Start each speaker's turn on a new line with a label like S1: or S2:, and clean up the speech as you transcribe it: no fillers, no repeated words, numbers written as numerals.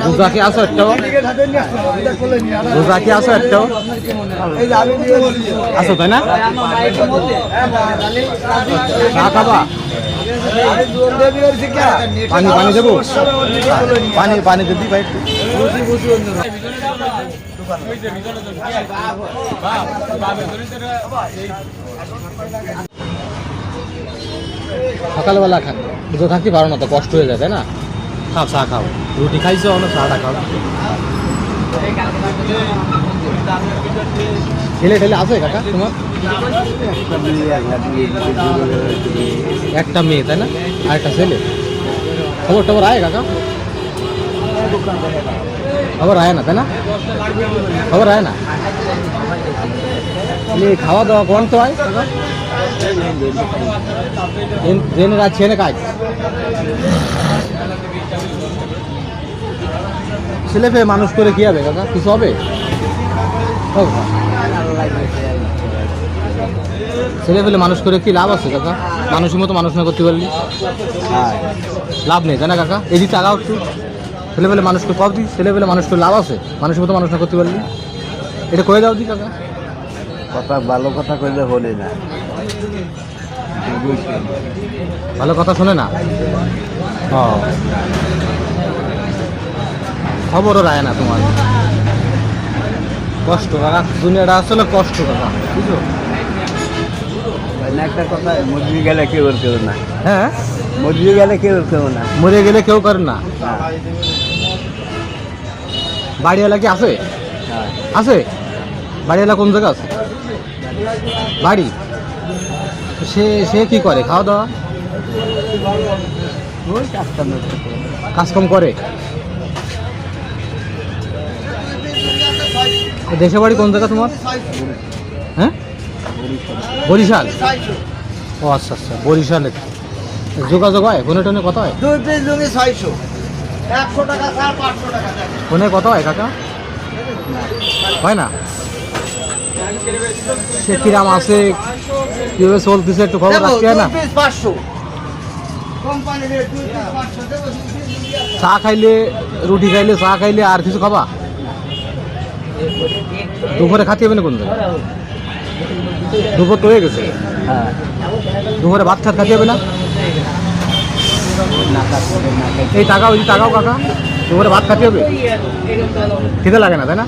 S1: রোজা কি আছে একটাও? রোজা কি আছে একটাও? আছো তাই না? চা খাবা? পানি পানি দেবো? পানি পানি দিবি ভাই? সকালবেলা পুজো থাকতে পারো না তো, কষ্ট হয়ে যায় তাই না? খাও চা খাও, রুটি খাইছো না চাটা খাও। ছেলে ঠেলে আছে কাকা তোমার? একটা মেয়ে তাই না, আর একটা ছেলে। খবর টবর আয় কাকা? খবর আয় না তাই না? খবর আয় না? খাওয়া দাওয়া কোন তো হয় কাকা? জেনে কাজ ছেনে কাজ ছেলে পেয়ে মানুষ করে কি হবে কাকা? কিছু হবে? ছেলে পেলে মানুষ করে কি লাভ আছে কাকা? মানুষের মতো মানুষ না করতে পারলি লাভ নেই তাই না কাকা? এই দিকে আগাও একটু। ছেলে পেলে মানুষকে কব দি, ছেলে পেলে মানুষ করে লাভ আছে? মানুষের মতো মানুষ না করতে পারলি এটা করে দাও দি কাকা।
S2: কথা ভালো কথা কইলে হলে না,
S1: ভালো কথা শোনে না। খবরও রায় না তোমার। কষ্ট কাকা, দুনিয়াটা আসলে কষ্ট কাকা, বুঝছো?
S2: একটা কথা, মজুরি গেলে কেউ কেউ না।
S1: হ্যাঁ,
S2: মজুরি গেলে কেউ কেউ না,
S1: মরে গেলে কেউ করে না। বাড়িওয়ালা কি আছে? আছে বাড়িওয়ালা? কোন জায়গা আছে বাড়ি? সে সে কি করে? খাওয়া দাওয়া?
S2: ওই
S1: কাজকর্ম করে। দেশে বাড়ি কোন জায়গা তোমার? হ্যাঁ, বরিশাল। ও আচ্ছা আচ্ছা, বরিশালে। যোগাযোগ হয় ফোনে টোনে? কত হয় ফোনে? কত হয় কাকা? হয় না? সে কিরাম আছে, কিভাবে চলতেছে একটু খবর রাখতে হয় না? চা খাইলে, রুটি খাইলে, চা খাইলে আর কিছু খাবা? দুপুরে খাতে হবে না কোন জায়গায়? দুপুর তো হয়ে গেছে। দুপুরে ভাত খাত খাতে হবে না? এই টাকাও, এই টাকাও কাকা, দুপুরে ভাত খাতে হবে? খেতে লাগে না তাই না?